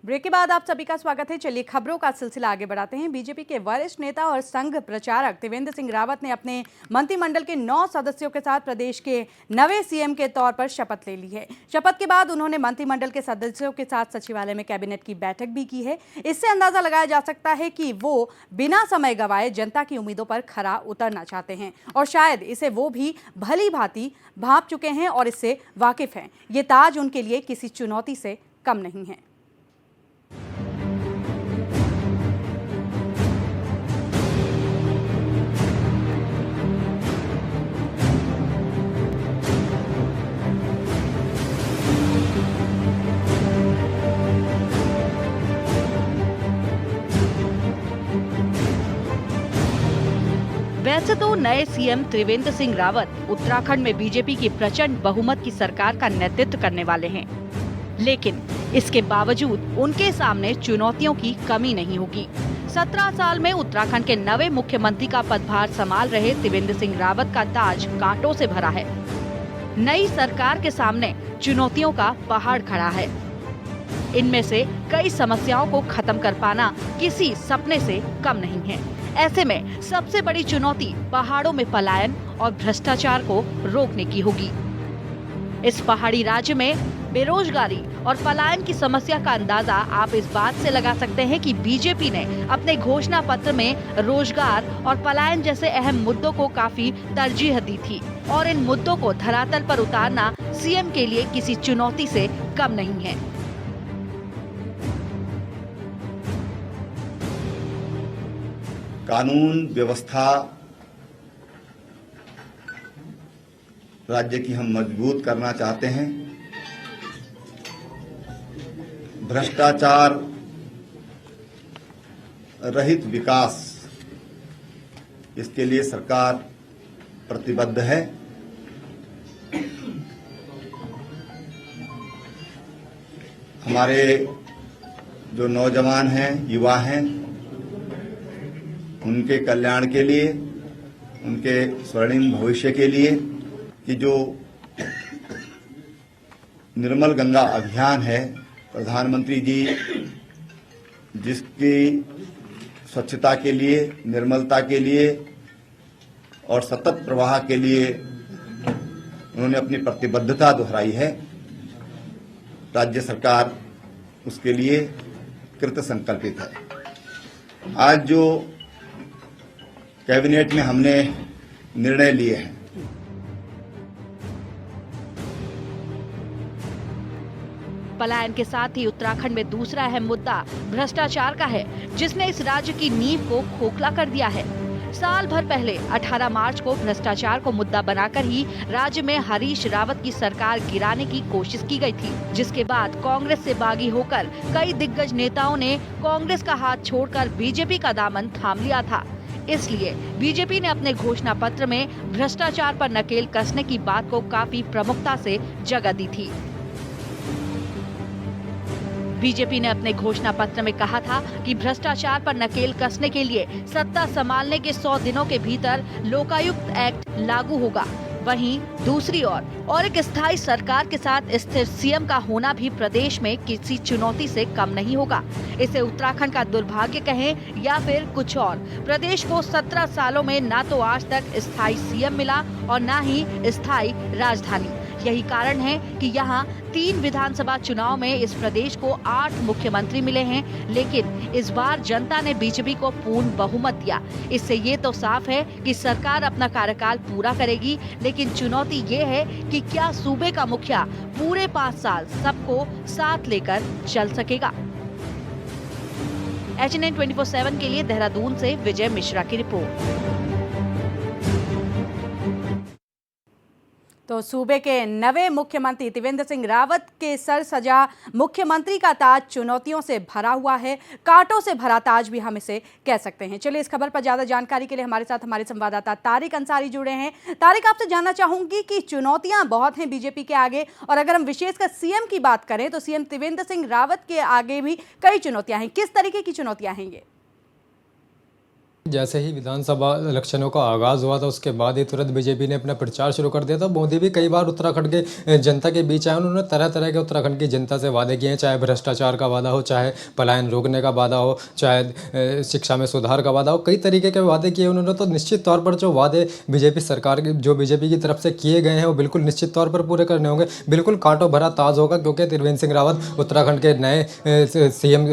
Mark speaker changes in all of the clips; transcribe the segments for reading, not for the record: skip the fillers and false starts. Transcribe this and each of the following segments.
Speaker 1: Break के बाद आप सभी का स्वागत है। चलिए खबरों का सिलसिला आगे बढ़ाते हैं। बीजेपी के वरिष्ठ नेता और संघ प्रचारक त्रिवेंद्र सिंह रावत ने अपने मंत्रिमंडल के 9 सदस्यों के साथ प्रदेश के नवे सीएम के तौर पर शपथ ले ली है। शपथ के बाद उन्होंने मंत्रिमंडल के सदस्यों के साथ सचिवालय में कैबिनेट की बैठक भी की है। इससे अंदाजा लगाया जा सकता है कि वो बिना समय गंवाए जनता की उम्मीदों पर खरा उतरना चाहते हैं और शायद इसे वो भी भली भांति भांप चुके हैं और इससे वाकिफ हैं। ये ताज उनके लिए किसी चुनौती से कम नहीं है। वैसे तो नए सीएम त्रिवेंद्र सिंह रावत उत्तराखंड में बीजेपी की प्रचंड बहुमत की सरकार का नेतृत्व करने वाले हैं, लेकिन इसके बावजूद उनके सामने चुनौतियों की कमी नहीं होगी। 17 साल में उत्तराखंड के नवे मुख्यमंत्री का पदभार संभाल रहे त्रिवेंद्र सिंह रावत का ताज कांटों से भरा है। नई सरकार के सामने चुनौतियों का पहाड़ खड़ा है। इनमें से कई समस्याओं को खत्म कर पाना किसी सपने से कम नहीं है। ऐसे में सबसे बड़ी चुनौती पहाड़ों में पलायन और भ्रष्टाचार को रोकने की होगी। इस पहाड़ी राज्य में बेरोजगारी और पलायन की समस्या का अंदाजा आप इस बात से लगा सकते हैं कि बीजेपी ने अपने घोषणा पत्र में रोजगार और पलायन जैसे अहम मुद्दों को काफी तरजीह दी थी और इन मुद्दों को धरातल पर उतारना सीएम के लिए किसी चुनौती से कम नहीं है।
Speaker 2: कानून व्यवस्था राज्य की हम मजबूत करना चाहते हैं। भ्रष्टाचार रहित विकास, इसके लिए सरकार प्रतिबद्ध है। हमारे जो नौजवान हैं, युवा हैं, उनके कल्याण के लिए, उनके स्वर्णिम भविष्य के लिए कि जो निर्मल गंगा अभियान है, प्रधानमंत्री जी जिसकी स्वच्छता के लिए, निर्मलता के लिए और सतत प्रवाह के लिए उन्होंने अपनी प्रतिबद्धता दोहराई है, राज्य सरकार उसके लिए कृत संकल्पित है। आज जो कैबिनेट में हमने निर्णय लिए हैं,
Speaker 1: पलायन के साथ ही उत्तराखंड में दूसरा अहम मुद्दा भ्रष्टाचार का है, जिसने इस राज्य की नींव को खोखला कर दिया है। साल भर पहले 18 मार्च को भ्रष्टाचार को मुद्दा बनाकर ही राज्य में हरीश रावत की सरकार गिराने की कोशिश की गई थी, जिसके बाद कांग्रेस से बागी होकर कई दिग्गज नेताओं ने कांग्रेस का हाथ छोड़कर बीजेपी का दामन थाम लिया था। इसलिए बीजेपी ने अपने घोषणा पत्र में भ्रष्टाचार पर नकेल कसने की बात को काफी प्रमुखता से जगह दी थी। बीजेपी ने अपने घोषणा पत्र में कहा था कि भ्रष्टाचार पर नकेल कसने के लिए सत्ता संभालने के 100 दिनों के भीतर लोकायुक्त एक्ट लागू होगा। वहीं दूसरी ओर एक स्थायी सरकार के साथ स्थिर सीएम का होना भी प्रदेश में किसी चुनौती से कम नहीं होगा। इसे उत्तराखंड का दुर्भाग्य कहें या फिर कुछ और, प्रदेश को 17 सालों में ना तो आज तक स्थायी सीएम मिला और ना ही स्थायी राजधानी। यही कारण है कि यहाँ 3 विधानसभा चुनाव में इस प्रदेश को 8 मुख्यमंत्री मिले हैं, लेकिन इस बार जनता ने बीजेपी को पूर्ण बहुमत दिया। इससे ये तो साफ है कि सरकार अपना कार्यकाल पूरा करेगी, लेकिन चुनौती ये है कि क्या सूबे का मुखिया पूरे 5 साल सबको साथ लेकर चल सकेगा। HNN 24/7 के लिए देहरादून से विजय मिश्रा की रिपोर्ट। तो सूबे के नवे मुख्यमंत्री त्रिवेंद्र सिंह रावत के सर सजा मुख्यमंत्री का ताज चुनौतियों से भरा हुआ है, कांटों से भरा ताज भी हम इसे कह सकते हैं। चलिए इस खबर पर ज्यादा जानकारी के लिए हमारे साथ हमारे संवाददाता तारिक अंसारी जुड़े हैं। तारिक, आपसे जानना चाहूंगी कि चुनौतियां बहुत हैं बीजेपी के आगे, और अगर हम विशेषकर सीएम की बात करें तो सीएम त्रिवेंद्र सिंह रावत के आगे भी कई चुनौतियां हैं। किस तरीके की चुनौतियां हैं ये?
Speaker 3: जैसे ही विधानसभा इलेक्शनों का आगाज़ हुआ था उसके बाद ही तुरंत बीजेपी ने अपना प्रचार शुरू कर दिया था। मोदी भी कई बार उत्तराखंड के जनता के बीच आए, उन्होंने तरह तरह के उत्तराखंड की जनता से वादे किए हैं, चाहे भ्रष्टाचार का वादा हो, चाहे पलायन रोकने का वादा हो, चाहे शिक्षा में सुधार का वादा हो, कई तरीके के वादे किए उन्होंने। तो निश्चित तौर पर जो वादे बीजेपी सरकार के जो बीजेपी की तरफ से किए गए हैं वो बिल्कुल निश्चित तौर पर पूरे करने होंगे। बिल्कुल कांटो भरा ताज होगा, क्योंकि त्रिवेंद्र सिंह रावत उत्तराखंड के नए सीएम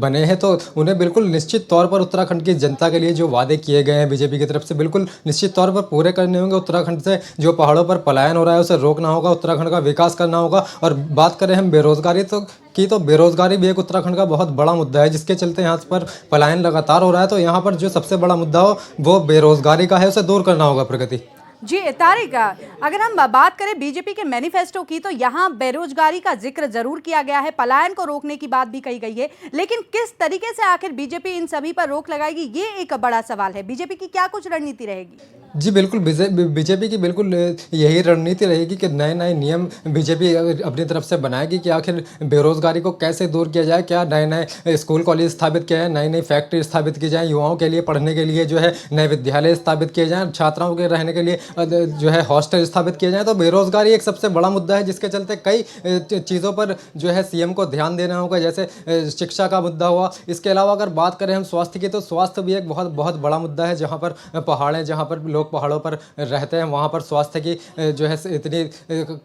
Speaker 3: बने हैं, तो उन्हें बिल्कुल निश्चित तौर पर उत्तराखंड की जनता के लिए जो वादे किए गए हैं बीजेपी की तरफ से बिल्कुल निश्चित तौर पर पूरे करने होंगे। उत्तराखंड से जो पहाड़ों पर पलायन हो रहा है उसे रोकना होगा, उत्तराखंड का विकास करना होगा। और बात करें हम बेरोजगारी तो बेरोजगारी भी एक उत्तराखंड का बहुत बड़ा मुद्दा है, जिसके चलते यहाँ पर पलायन लगातार हो रहा है। तो यहाँ पर जो सबसे बड़ा मुद्दा हो वो बेरोजगारी का है, उसे दूर करना होगा प्रगति।
Speaker 1: जी तारिक, अगर हम बात करें बीजेपी के मैनिफेस्टो की तो यहाँ बेरोजगारी का जिक्र जरूर किया गया है, पलायन को रोकने की बात भी कही गई है, लेकिन किस तरीके से आखिर बीजेपी इन सभी पर रोक लगाएगी, ये एक बड़ा सवाल है। बीजेपी की क्या कुछ रणनीति रहेगी?
Speaker 3: जी बिल्कुल, बीजेपी की बिल्कुल यही रणनीति रहेगी कि नए नए नियम बीजेपी अपनी तरफ से बनाएगी कि आखिर बेरोजगारी को कैसे दूर किया जाए, क्या नए नए स्कूल कॉलेज स्थापित किए जाए, नई नई फैक्ट्री स्थापित की जाए, युवाओं के लिए पढ़ने के लिए जो है नए विद्यालय स्थापित किए जाएँ, छात्राओं के रहने के लिए जो है हॉस्टल स्थापित किए जाएँ। तो बेरोजगारी एक सबसे बड़ा मुद्दा है, जिसके चलते कई चीज़ों पर जो है सीएम को ध्यान देना होगा, जैसे शिक्षा का मुद्दा हुआ। इसके अलावा अगर बात करें हम स्वास्थ्य की, तो स्वास्थ्य भी एक बहुत बड़ा मुद्दा है। जहाँ पर पहाड़ जहाँ पर लोग पहाड़ों पर रहते हैं वहाँ पर स्वास्थ्य की जो है इतनी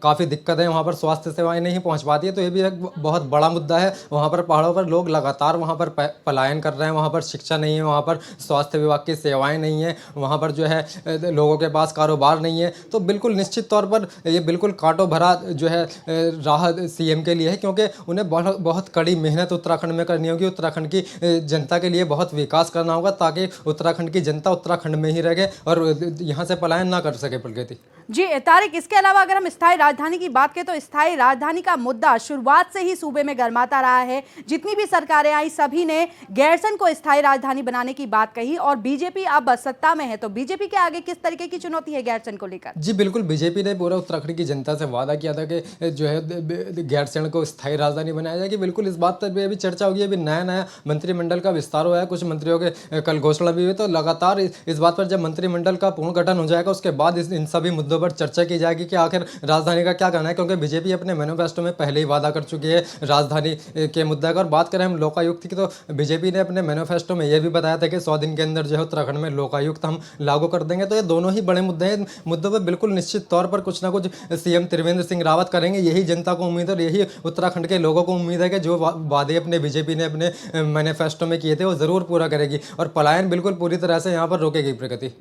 Speaker 3: काफ़ी दिक्कत है, वहाँ पर स्वास्थ्य सेवाएं नहीं पहुँच पाती है। तो ये भी एक बहुत बड़ा मुद्दा है। वहाँ पर पहाड़ों पर लोग लगातार वहाँ पर पलायन कर रहे हैं, वहाँ पर शिक्षा नहीं है, वहाँ पर स्वास्थ्य विभाग की सेवाएं नहीं है, वहाँ पर जो है लोगों के पास कारोबार नहीं है। तो बिल्कुल निश्चित तौर पर ये बिल्कुल कांटो भरा जो है राह सीएम के लिए है, क्योंकि उन्हें बहुत कड़ी मेहनत उत्तराखंड में करनी होगी। उत्तराखंड की जनता के लिए बहुत विकास करना होगा, ताकि उत्तराखंड की जनता उत्तराखंड में ही रहे और यहाँ से पलायन ना कर सके प्रगति।
Speaker 1: जी तारिक, इसके अलावा अगर हम स्थायी राजधानी की बात करें तो स्थायी राजधानी का मुद्दा शुरुआत से ही सूबे में गरमाता रहा है। जितनी भी सरकारें आई सभी ने गैरसैंण को स्थायी राजधानी बनाने की बात कही, और बीजेपी अब सत्ता में है, तो बीजेपी के आगे किस तरीके की चुनौती है गैरसैंण को लेकर?
Speaker 3: जी बिल्कुल, बीजेपी ने पूरा उत्तराखंड की जनता से वादा किया था कि जो है गैरसैंण को स्थायी राजधानी बनाया जाएगी। बिल्कुल इस बात पर अभी चर्चा होगी, अभी नया मंत्रिमंडल का विस्तार हुआ है, कुछ मंत्रियों के कल घोषणा भी हुई। तो लगातार इस बात पर जब मंत्रिमंडल का पूर्ण गठन हो जाएगा उसके बाद इन सभी मुद्दों पर चर्चा की जाएगी कि आखिर राजधानी का क्या करना है, क्योंकि बीजेपी अपने मैनिफेस्टो में पहले ही वादा कर चुकी है राजधानी के मुद्दे का। और बात करें हम लोकायुक्त की, तो बीजेपी ने अपने मैनिफेस्टो में यह भी बताया था कि 100 दिन के अंदर जो है उत्तराखंड में लोकायुक्त हम लागू कर देंगे। तो ये दोनों ही बड़े मुद्दे हैं, मुद्दों पर बिल्कुल निश्चित तौर पर कुछ ना कुछ सीएम त्रिवेंद्र सिंह रावत करेंगे। यही जनता को उम्मीद है और यही उत्तराखंड के लोगों को उम्मीद है कि जो वादे अपने बीजेपी ने अपने मैनिफेस्टो में किए थे वो जरूर पूरा करेगी और पलायन बिल्कुल पूरी तरह से यहाँ पर रोकेगी प्रगति।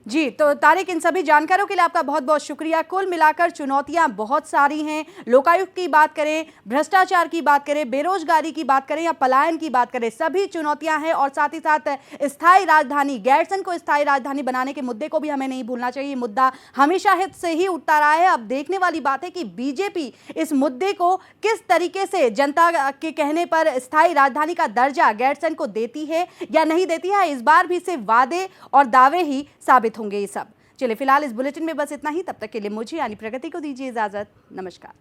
Speaker 1: जी तो तारिक, इन सभी जानकारियों के लिए आपका बहुत बहुत शुक्रिया। कुल मिलाकर चुनौतियां बहुत सारी हैं, लोकायुक्त की बात करें, भ्रष्टाचार की बात करें, बेरोजगारी की बात करें या पलायन की बात करें, सभी चुनौतियां हैं। और साथ ही साथ स्थायी राजधानी, गैरसैंण को स्थायी राजधानी बनाने के मुद्दे को भी हमें नहीं भूलना चाहिए। मुद्दा हमेशा हित से ही उठता रहा है। अब देखने वाली बात है कि बीजेपी इस मुद्दे को किस तरीके से जनता के कहने पर स्थायी राजधानी का दर्जा गैरसैंण को देती है या नहीं देती है। इस बार भी सिर्फ वादे और दावे ही साबित होंगे ये सब। चलिए फिलहाल इस बुलेटिन में बस इतना ही। तब तक के लिए मुझे यानी प्रगति को दीजिए इजाजत। नमस्कार।